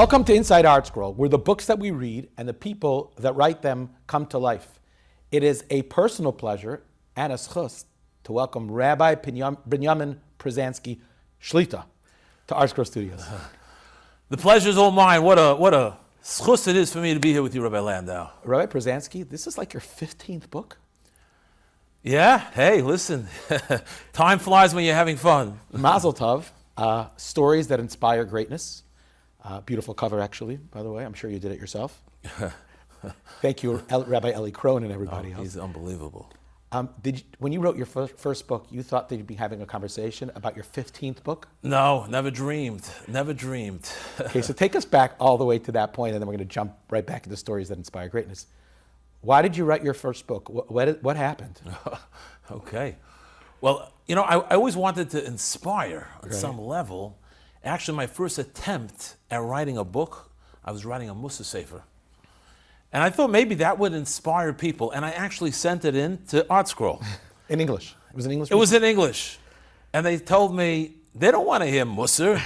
Welcome to Inside ArtScroll, where the books that we read and the people that write them come to life. It is a personal pleasure and a schus to welcome Rabbi Binyomin Pruzansky, Shlita, to ArtScroll Studios. The pleasure is all mine. What a schus it is for me to be here with you, Rabbi Landau. Rabbi Pruzansky, this is like your 15th book? Yeah? Hey, listen. Time flies when you're having fun. Mazel tov. Stories that inspire greatness. Beautiful cover, actually, by the way. I'm sure you did it yourself. Thank you, Rabbi Eli Krohn and everybody else. He's unbelievable. When you wrote your first book, you thought that you'd be having a conversation about your 15th book? No, never dreamed. Never dreamed. Okay, so take us back all the way to that point, and then we're going to jump right back into stories that inspire greatness. Why did you write your first book? What happened? Okay. Well, you know, I always wanted to inspire on some level. Actually, my first attempt at writing a book, I was writing a Mussar Sefer. And I thought maybe that would inspire people. And I actually sent it in to ArtScroll. In English? It was in English? It was in English. And they told me, they don't want to hear Mussar.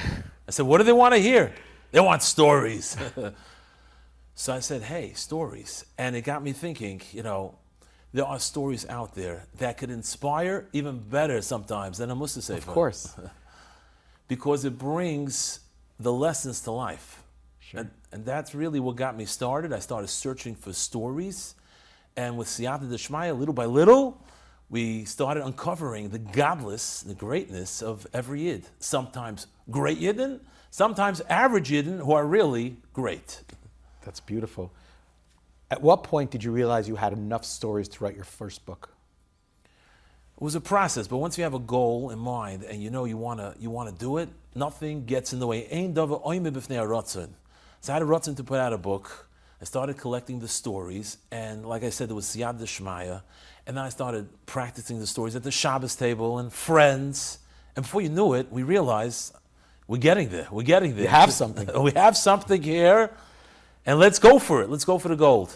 I said, what do they want to hear? They want stories. So I said, hey, stories. And it got me thinking, you know, there are stories out there that could inspire even better sometimes than a Mussar Sefer. Of course. Because it brings the lessons to life. Sure. And that's really what got me started. I started searching for stories. And with Siyata D'Shmaya, little by little, we started uncovering the godless, the greatness of every Yid. Sometimes great Yidden, sometimes average Yidden who are really great. That's beautiful. At what point did you realize you had enough stories to write your first book? It was a process, but once you have a goal in mind and you know you want to do it, nothing gets in the way. Ein davar oimid b'fnei haratzon. So I had a ratzon to put out a book. I started collecting the stories, and like I said, there was Siyata D'Shmaya, and then I started practicing the stories at the Shabbos table and friends. And before you knew it, we realized we're getting there. We're getting there. You have something. We have something here, and let's go for it. Let's go for the gold.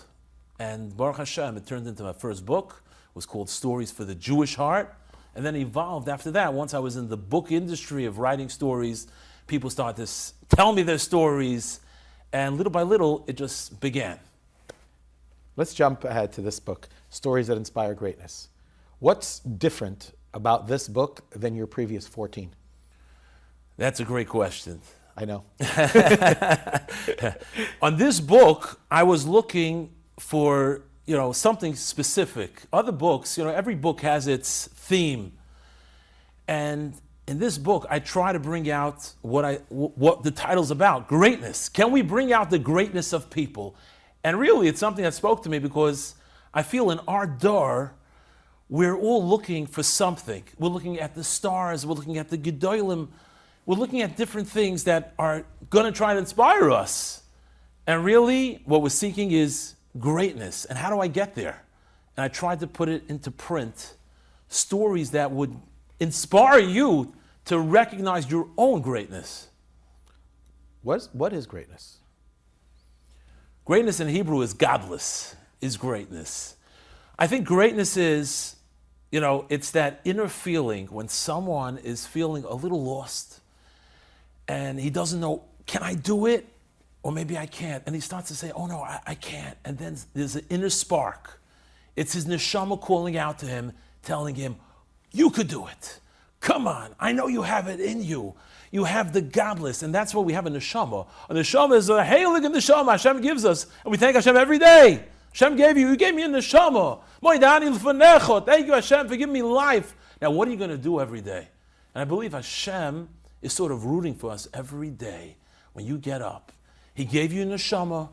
And Baruch Hashem, it turned into my first book. It was called Stories for the Jewish Heart, and then evolved after that. Once I was in the book industry of writing stories, people started to tell me their stories, and little by little, it just began. Let's jump ahead to this book, Stories That Inspire Greatness. What's different about this book than your previous 14? That's a great question. I know. On this book, I was looking for something specific. Other books, every book has its theme. And in this book, I try to bring out what the title's about, greatness. Can we bring out the greatness of people? And really, it's something that spoke to me because I feel in our dar, we're all looking for something. We're looking at the stars, we're looking at the Gedolim, we're looking at different things that are going to try to inspire us. And really, what we're seeking is greatness. And how do I get there? And I tried to put it into print, stories that would inspire you to recognize your own greatness. What is greatness? Greatness in Hebrew is godless, is greatness. I think greatness is, it's that inner feeling when someone is feeling a little lost and he doesn't know, can I do it? Or maybe I can't. And he starts to say, oh no, I can't. And then there's an inner spark. It's his neshama calling out to him, telling him, you could do it. Come on, I know you have it in you. You have the godless, and that's what we have in neshama. A neshama is a heilig neshama Hashem gives us, and we thank Hashem every day. Hashem you gave me a neshama. Thank you, Hashem, for giving me life. Now, what are you going to do every day? And I believe Hashem is sort of rooting for us every day when you get up. He gave you a neshama,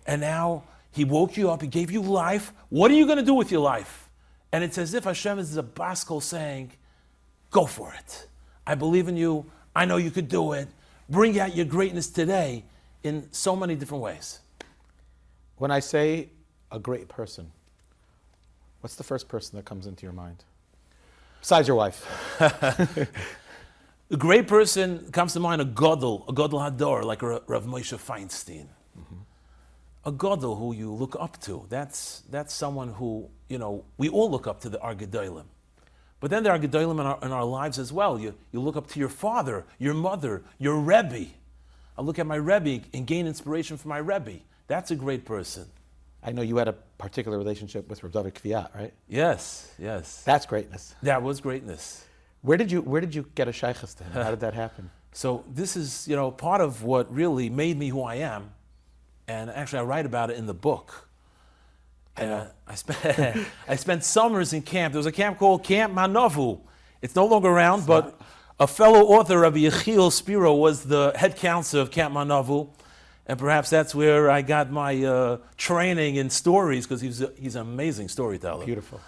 and now He woke you up, He gave you life. What are you going to do with your life? And it's as if Hashem is a baskol saying, go for it. I believe in you. I know you could do it. Bring out your greatness today in so many different ways. When I say a great person, what's the first person that comes into your mind? Besides your wife. A great person comes to mind, a Gadol Hador, like a Rav Moshe Feinstein. Mm-hmm. A Gadol who you look up to. That's someone who, we all look up to our Gedolim. But then there are Gedolim in our lives as well. You look up to your father, your mother, your Rebbe. I'll look at my Rebbe and gain inspiration from my Rebbe. That's a great person. I know you had a particular relationship with Rav David Kviat, right? Yes. That's greatness. That was greatness. Where did you get a shaykhus to him? How did that happen? So this is, part of what really made me who I am. And actually I write about it in the book. I spent summers in camp. There was a camp called Camp Manovu. It's no longer around, but a fellow author, Rabbi Yechiel Spiro, was the head counselor of Camp Manovu. And perhaps that's where I got my training in stories, because he's an amazing storyteller. Beautiful.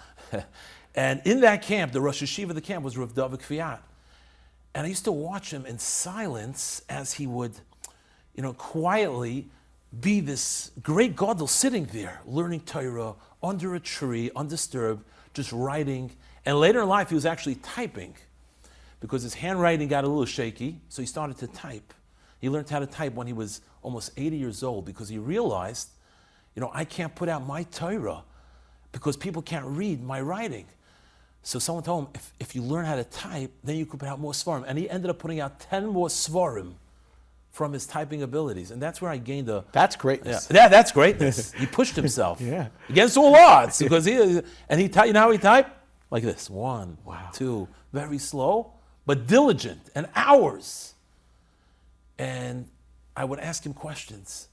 And in that camp, the Rosh Yeshiva of the camp was Rav David Kviat. And I used to watch him in silence as he would, quietly be this great gadol sitting there, learning Torah, under a tree, undisturbed, just writing. And later in life, he was actually typing, because his handwriting got a little shaky, so he started to type. He learned how to type when he was almost 80 years old, because he realized, I can't put out my Torah because people can't read my writing. So someone told him, if you learn how to type, then you could put out more svarim. And he ended up putting out 10 more svarim from his typing abilities. And that's where I gained a... That's greatness. Yeah, that's greatness. He pushed himself. Yeah. Against all odds. Because you know how he typed? Like this. 1, 2, very slow, but diligent, and hours. And I would ask him questions.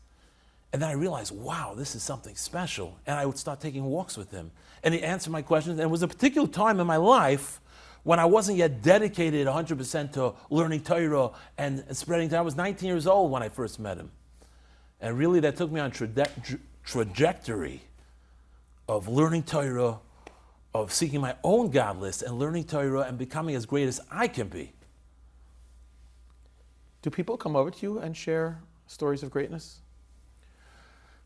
And then I realized, wow, this is something special. And I would start taking walks with him. And he answered my questions. And it was a particular time in my life when I wasn't yet dedicated 100% to learning Torah and spreading Torah. I was 19 years old when I first met him. And really that took me on trajectory of learning Torah, of seeking my own godless and learning Torah and becoming as great as I can be. Do people come over to you and share stories of greatness?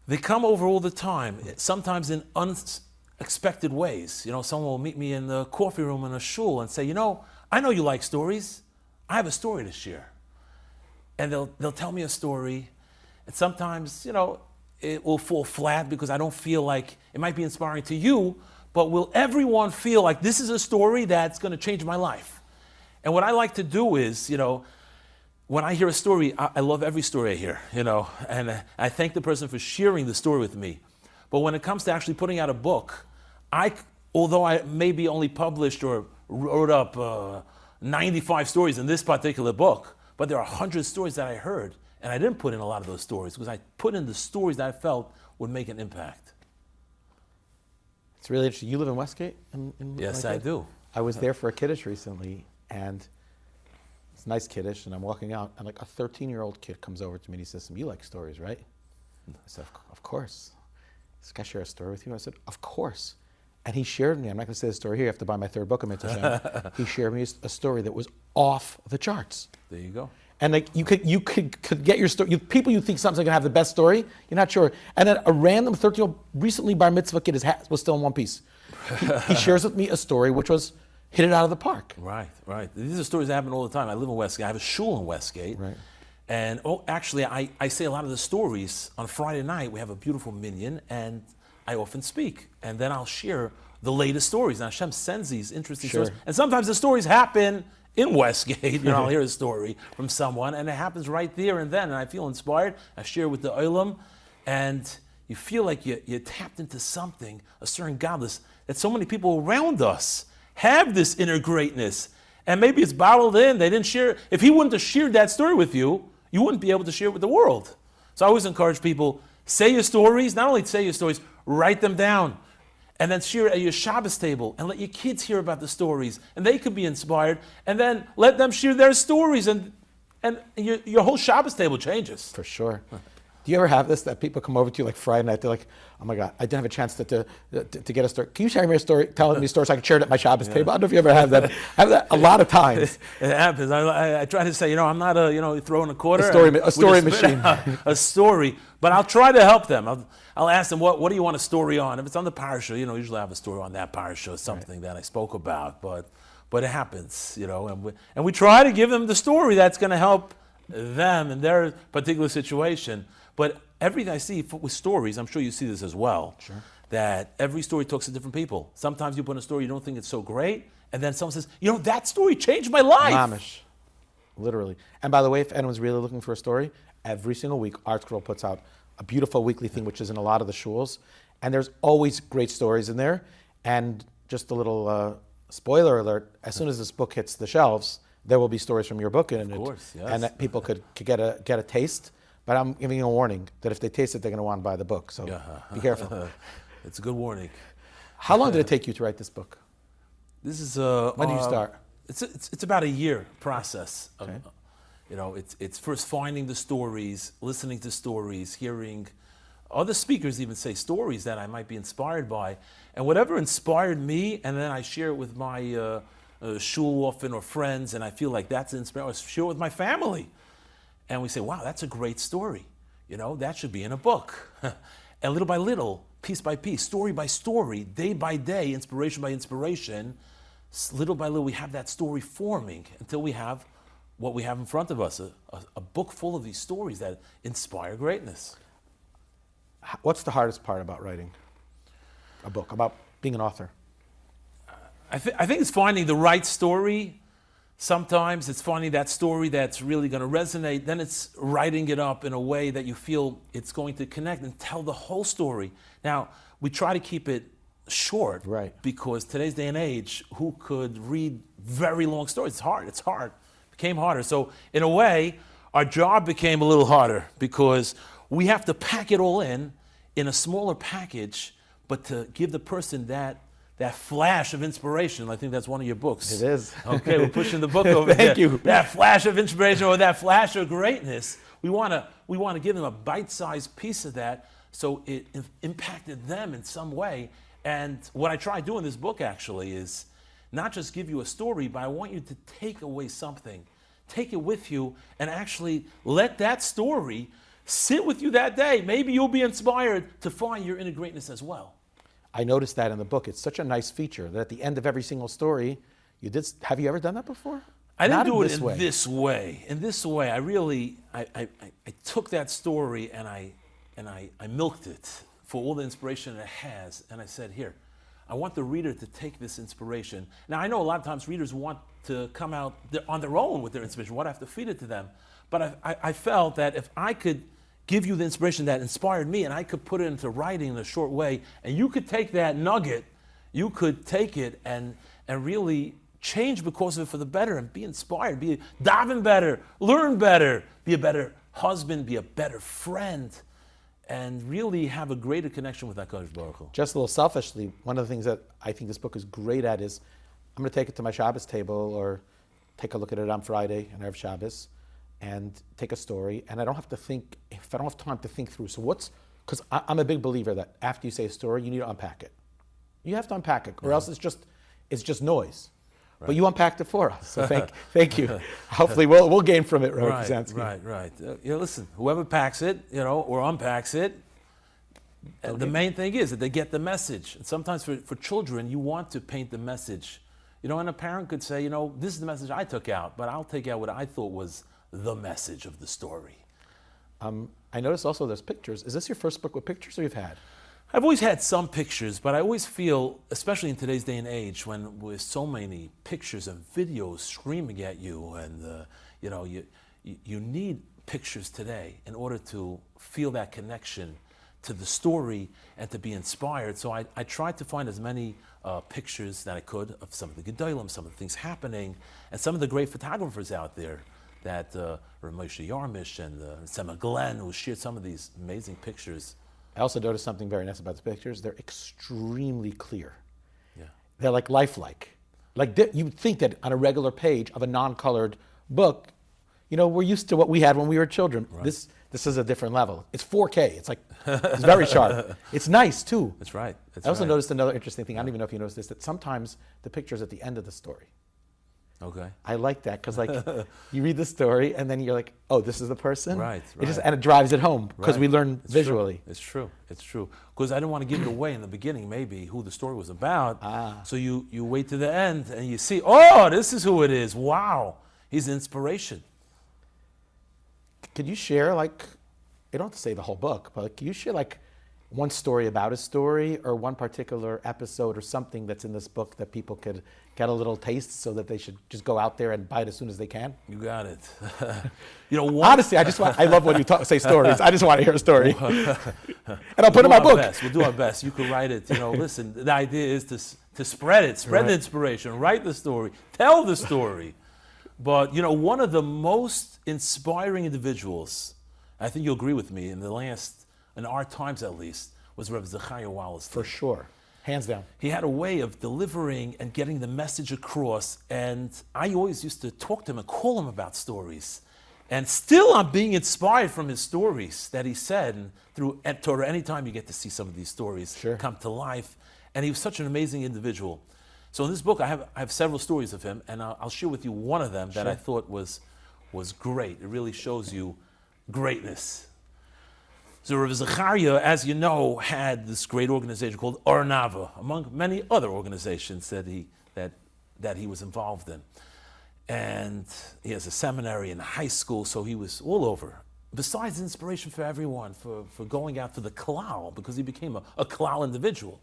They come over all the time, sometimes in unexpected ways. Someone will meet me in the coffee room in a shul and say, I know you like stories. I have a story to share. And they'll tell me a story. And sometimes, it will fall flat because I don't feel like it might be inspiring to you, but will everyone feel like this is a story that's going to change my life? And what I like to do is, when I hear a story, I love every story I hear, and I thank the person for sharing the story with me. But when it comes to actually putting out a book, although I maybe only published or wrote up 95 stories in this particular book, but there are 100 stories that I heard, and I didn't put in a lot of those stories because I put in the stories that I felt would make an impact. It's really interesting. You live in Westgate? Yes, I do. I was there for a Kiddush recently, and it's a nice Kiddush, and I'm walking out, and like a 13-year-old kid comes over to me and he says, you like stories, right? I said, of course. This guy share a story with you? I said, of course. And he shared me, I'm not going to say the story here, you have to buy my third book of Mitzvah. He shared me a story that was off the charts. There you go. And like you could get your story. People you think something's gonna have the best story, you're not sure. And then a random 13-year-old recently bar mitzvah kid, his hat was still in one piece. He shares with me a story which was hit it out of the park. Right. These are stories that happen all the time. I live in Westgate. I have a shul in Westgate. Right. And actually, I say a lot of the stories on Friday night. We have a beautiful minyan, and I often speak. And then I'll share the latest stories. And Hashem sends these interesting stories. And sometimes the stories happen in Westgate. I'll hear a story from someone, and it happens right there and then. And I feel inspired. I share with the Olam, and you feel like you tapped into something, a certain godless, that so many people around us have this inner greatness. And maybe it's bottled in. They didn't share. If he wouldn't have shared that story with you, you wouldn't be able to share it with the world. So I always encourage people, say your stories. Not only say your stories, write them down. And then share it at your Shabbos table. And let your kids hear about the stories. And they could be inspired. And then let them share their stories. And your whole Shabbos table changes. For sure. Do you ever have this, that people come over to you like Friday night, they're like, oh my God, I didn't have a chance to get a story. Can you share me a story, tell me a story so I can share it at my Shabbos table? I don't know if you ever have that. I have that a lot of times. It happens. I try to say, I'm not throwing a quarter. A story machine. A story. But I'll try to help them. I'll ask them, what do you want a story on? If it's on the parasha, usually I have a story on that parasha, something that I spoke about. But it happens, and we try to give them the story that's going to help them in their particular situation. But everything I see with stories, I'm sure you see this as well, that every story talks to different people. Sometimes you put in a story, you don't think it's so great, and then someone says, that story changed my life. Mamish. Literally. And by the way, if anyone's really looking for a story, every single week, ArtScroll puts out a beautiful weekly thing, which is in a lot of the shuls. And there's always great stories in there. And just a little spoiler alert, as soon as this book hits the shelves, there will be stories from your book in it. Of course, yes. And that people could get a taste. But I'm giving you a warning that if they taste it, they're going to want to buy the book. So be careful. It's a good warning. How long did it take you to write this book? This is When did you start? It's about a year process. Okay. It's first finding the stories, listening to stories, hearing other speakers even say stories that I might be inspired by, and whatever inspired me, and then I share it with my shul often or friends, and I feel like that's inspiring. I share it with my family, and we say, "Wow, that's a great story. That should be in a book." And little by little, piece by piece, story by story, day by day, inspiration by inspiration, little by little, we have that story forming until we have what we have in front of us, a book full of these stories that inspire greatness. What's the hardest part about writing a book, about being an author? I think it's finding the right story. Sometimes it's finding that story that's really going to resonate. Then it's writing it up in a way that you feel it's going to connect and tell the whole story. Now, we try to keep it short, right? Because today's day and age, who could read very long stories? It's hard. It became harder. So in a way, our job became a little harder because we have to pack it all in a smaller package, but to give the person that flash of inspiration. I think that's one of your books. It is. Okay, we're pushing the book over Thank there. you. That flash of inspiration or that flash of greatness. We want to give them a bite-sized piece of that so it impacted them in some way. And what I try to do in this book actually is not just give you a story, but I want you to take away something. Take it with you and actually let that story sit with you that day. Maybe you'll be inspired to find your inner greatness as well. I noticed that in the book. It's such a nice feature that at the end of every single story, you did. Have you ever done that before? I didn't do it in this way. In this way, I really I took that story and I milked it for all the inspiration it has, and I said, here, I want the reader to take this inspiration. Now, I know a lot of times readers want to come out on their own with their inspiration. What I have to feed it to them. But I felt that if I could give you the inspiration that inspired me and I could put it into writing in a short way, and you could take that nugget, you could take it and really change because of it for the better and be inspired, be daven better, learn better, be a better husband, be a better friend, and really have a greater connection with HaKadosh Baruch Hu. Just a little selfishly, one of the things that I think this book is great at is I'm going to take it to my Shabbos table or take a look at it on Friday and Erev Shabbos and take a story, and I don't have to think, if I don't have time to think through, so because I'm a big believer that after you say a story, you need to unpack it. You have to unpack it, or else it's just noise. Right. But you unpacked it for us, so thank you. Hopefully we'll gain from it, Rabbi Pruzansky. Right. Listen, whoever packs it, or unpacks it, the main thing is that they get the message. And sometimes for children, you want to paint the message. And a parent could say, this is the message I took out, but I'll take out what I thought was the message of the story. I noticed also there's pictures. Is this your first book with pictures, or you've had? I've always had some pictures, but I always feel, especially in today's day and age, when with so many pictures and videos screaming at you, and you need pictures today in order to feel that connection to the story and to be inspired. So I tried to find as many pictures that I could of some of the Gedolim, some of the things happening, and some of the great photographers out there. That Moshe Yarmish and Sema Glenn, who shared some of these amazing pictures. I also noticed something very nice about the pictures. They're extremely clear. Yeah. They're lifelike. You would think that on a regular page of a non-colored book, we're used to what we had when we were children. Right. This is a different level. It's 4K. It's very sharp. It's nice too. That's right. I also noticed another interesting thing. I don't even know if you noticed this, that sometimes the picture's at the end of the story. Okay. I like that because you read the story and then you're like, oh, this is the person? Right. And it drives it home because we learn visually. It's true. Because I didn't want to give it away in the beginning, maybe, who the story was about. So you wait to the end and you see, oh, this is who it is. Wow. He's inspiration. Could you share, you don't have to say the whole book, but can you share, one story about a story, or one particular episode or something that's in this book that people could get a little taste so that they should just go out there and buy it as soon as they can? You got it. Honestly, I love when you say stories. I just want to hear a story. And I'll put it in my book. We'll do our best. You can write it. Listen, the idea is to spread it, spread the inspiration, write the story, tell the story. But, one of the most inspiring individuals, I think you'll agree with me, in our times at least, was Rabbi Zechariah Wallerstein. For sure. Hands down. He had a way of delivering and getting the message across, and I always used to talk to him and call him about stories. And still I'm being inspired from his stories that he said, and through Torah, anytime you get to see some of these stories come to life. And he was such an amazing individual. So in this book, I have several stories of him, and I'll share with you one of them that I thought was great. It really shows you greatness. So Rabbi Zechariah, as you know, had this great organization called Arnava, among many other organizations that he was involved in. And he has a seminary and a high school, so he was all over. Besides inspiration for everyone, for going out to the Kalal, because he became a Kalal individual.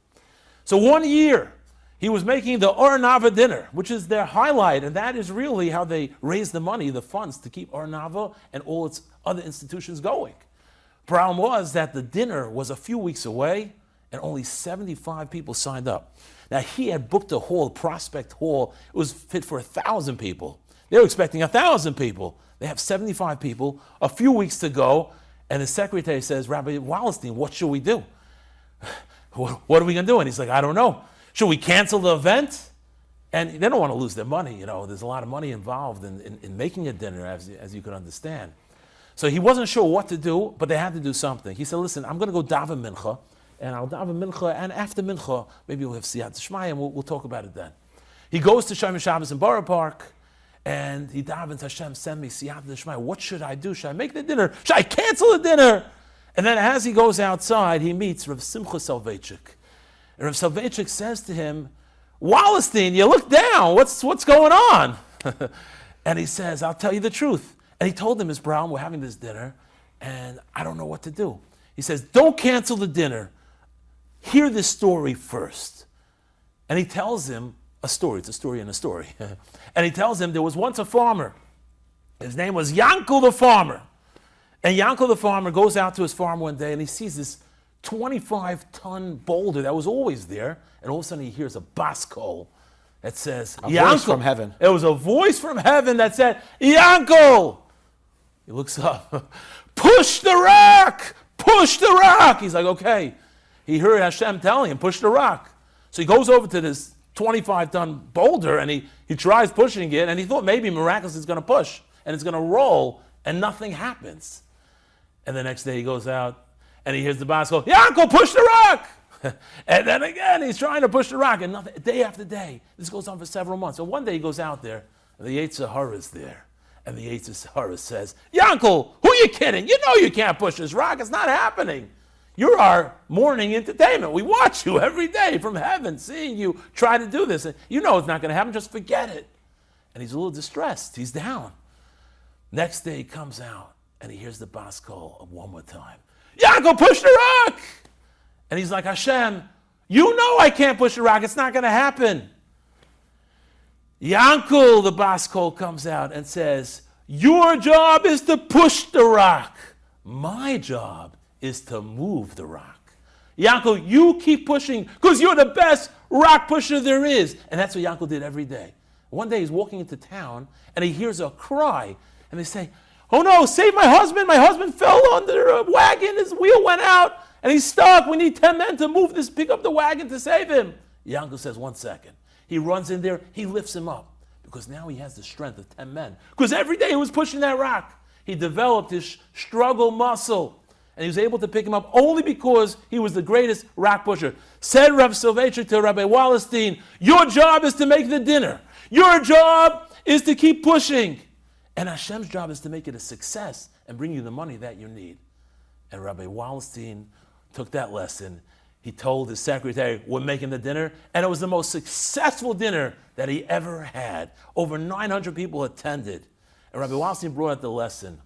So one year, he was making the Arnava dinner, which is their highlight, and that is really how they raise the money, the funds, to keep Arnava and all its other institutions going. Problem was that the dinner was a few weeks away, and only 75 people signed up. Now, he had booked a hall, Prospect Hall. It was fit for 1,000 people. They were expecting 1,000 people. They have 75 people, a few weeks to go, and the secretary says, Rabbi Wallerstein, what should we do? What are we going to do? And he's like, I don't know. Should we cancel the event? And they don't want to lose their money. There's a lot of money involved in making a dinner, as you can understand. So he wasn't sure what to do, but they had to do something. He said, listen, I'm going to go daven mincha, and I'll daven mincha, and after mincha, maybe we'll have siyat d'shmaya, and we'll talk about it then. He goes to Shomer Shabbos in Borough Park, and he davens, Hashem, send me siyat d'shmaya. What should I do? Should I make the dinner? Should I cancel the dinner? And then as he goes outside, he meets Rav Simcha Soloveitchik. And Rav Soloveitchik says to him, Wallerstein, you look down. What's going on? And he says, I'll tell you the truth. And he told him, Ms. Brown, we're having this dinner, and I don't know what to do. He says, don't cancel the dinner. Hear this story first. And he tells him a story. It's a story in a story. And he tells him there was once a farmer. His name was Yankel the farmer. And Yankel the farmer goes out to his farm one day, and he sees this 25-ton boulder that was always there. And all of a sudden he hears a bas kol that says, a voice from heaven. It was a voice from heaven that said, Yankel! He looks up, push the rock! Push the rock! He's like, okay. He heard Hashem telling him, push the rock. So he goes over to this 25-ton boulder, and he tries pushing it, and he thought maybe miraculously it's going to push, and it's going to roll, and nothing happens. And the next day he goes out, and he hears the boss go, Yankel, push the rock! And then again, he's trying to push the rock, and nothing, day after day. This goes on for several months. And one day he goes out there, and the Yetzer Hara is there. And the Yetzer Hara says, Yankel, who are you kidding? You know you can't push this rock. It's not happening. You're our morning entertainment. We watch you every day from heaven, seeing you try to do this. And you know it's not going to happen. Just forget it. And he's a little distressed. He's down. Next day he comes out, and he hears the bas kol one more time. Yankel, push the rock! And he's like, Hashem, you know I can't push the rock. It's not going to happen. Yankel, the bas kol, comes out and says, your job is to push the rock. My job is to move the rock. Yankel, you keep pushing because you're the best rock pusher there is. And that's what Yankel did every day. One day he's walking into town and he hears a cry. And they say, oh no, save my husband. My husband fell under a wagon. His wheel went out and he's stuck. We need 10 men to pick up the wagon to save him. Yankel says, 1 second. He runs in there, he lifts him up, because now he has the strength of 10 men. Because every day he was pushing that rock. He developed his struggle muscle, and he was able to pick him up only because he was the greatest rock pusher. Said Rav Soloveitchik to Rabbi Wallerstein, your job is to make the dinner. Your job is to keep pushing. And Hashem's job is to make it a success and bring you the money that you need. And Rabbi Wallerstein took that lesson. He told his secretary, we're making the dinner. And it was the most successful dinner that he ever had. Over 900 people attended. And Rabbi Wallerstein brought out the lesson.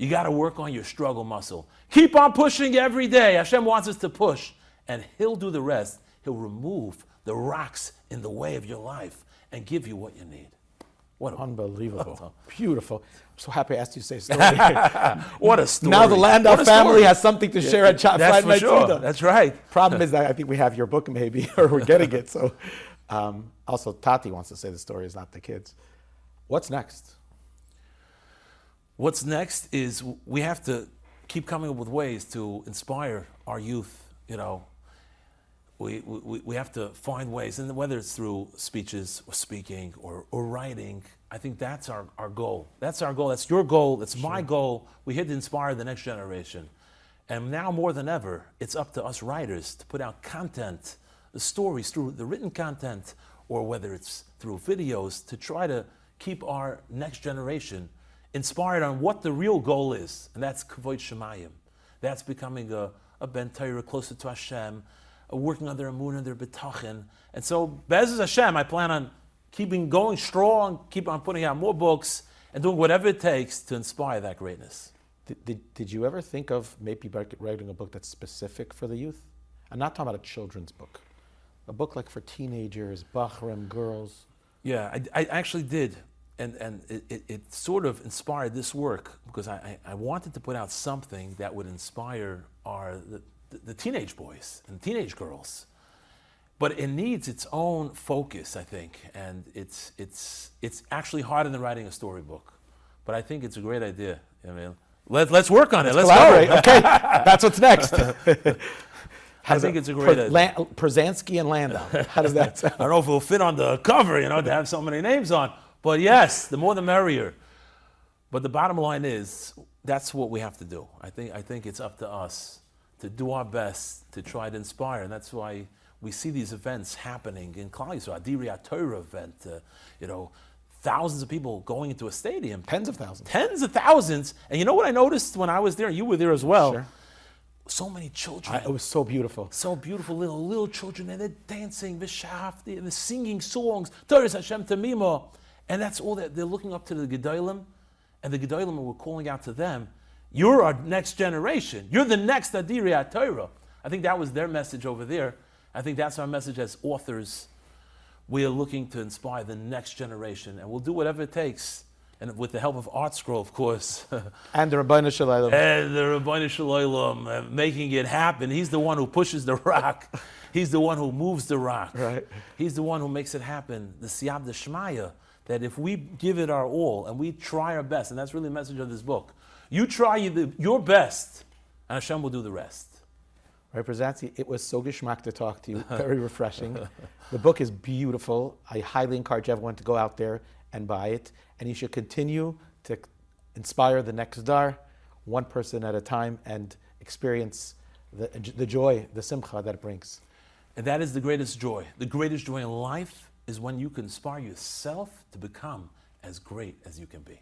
You got to work on your struggle muscle. Keep on pushing every day. Hashem wants us to push, and He'll do the rest. He'll remove the rocks in the way of your life and give you what you need. What Unbelievable. Beautiful. I'm so happy I asked you to say a story. What a story. Now the Landau family has something to share at Friday Night sure. Tefillah. That's right. Problem is that I think we have your book maybe, or we're getting it. So, also Tati wants to say the story is not the kids. What's next? What's next is we have to keep coming up with ways to inspire our youth. You know, we have to find ways, and whether it's through speeches or speaking or writing, I think that's our goal. That's our goal. That's your goal. That's my goal. We here to inspire the next generation. And now more than ever, it's up to us writers to put out content, the stories through the written content, or whether it's through videos, to try to keep our next generation inspired on what the real goal is. And that's Kavod Shemayim. That's becoming a Ben Torah closer to Hashem, working on their emunah, their bitachon. And so, Be'ez Hashem, I plan on keeping going strong, keep on putting out more books, and doing whatever it takes to inspire that greatness. Did you ever think of maybe writing a book that's specific for the youth? I'm not talking about a children's book. A book like for teenagers, Bachrim, girls. Yeah, I actually did. And it sort of inspired this work because I wanted to put out something that would inspire the teenage boys and teenage girls. But it needs its own focus, I think, and it's actually harder than writing a storybook. But I think it's a great idea. I mean, let's work on it. Let's collaborate. go. Okay, that's what's next. I think it's a great idea. Pruzansky and Landau. How does that sound? I don't know if it'll fit on the cover, to have so many names on. But yes, the more the merrier. But the bottom line is, that's what we have to do. I think it's up to us to do our best to try to inspire, and that's why we see these events happening in Klal Yisrael, Adiri Torah event, thousands of people going into a stadium. Tens of thousands. Tens of thousands. And you know what I noticed when I was there, you were there as well? Sure. So many children. It was so beautiful. So beautiful, little children, and they're dancing, v'shafti, and they're singing songs, Torah Hashem Tamima. And that's all that they're looking up to the Gedolim, and the Gedolim were calling out to them, you're our next generation. You're the next Adiri Torah. I think that was their message over there. I think that's our message as authors. We are looking to inspire the next generation, and we'll do whatever it takes. And with the help of ArtScroll, of course. And the Rabbeinu Shalom. And the Rabbeinu Shalom, making it happen. He's the one who pushes the rock. He's the one who moves the rock. Right. He's the one who makes it happen. The Siyab Shmaya, that if we give it our all and we try our best, and that's really the message of this book, you try your best, and Hashem will do the rest. Rabbi Pruzansky, it was so geschmack to talk to you. Very refreshing. The book is beautiful. I highly encourage everyone to go out there and buy it. And you should continue to inspire the next dar, one person at a time, and experience the joy, the simcha that it brings. And that is the greatest joy. The greatest joy in life is when you can inspire yourself to become as great as you can be.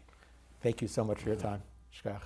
Thank you so much for your time. Shkach.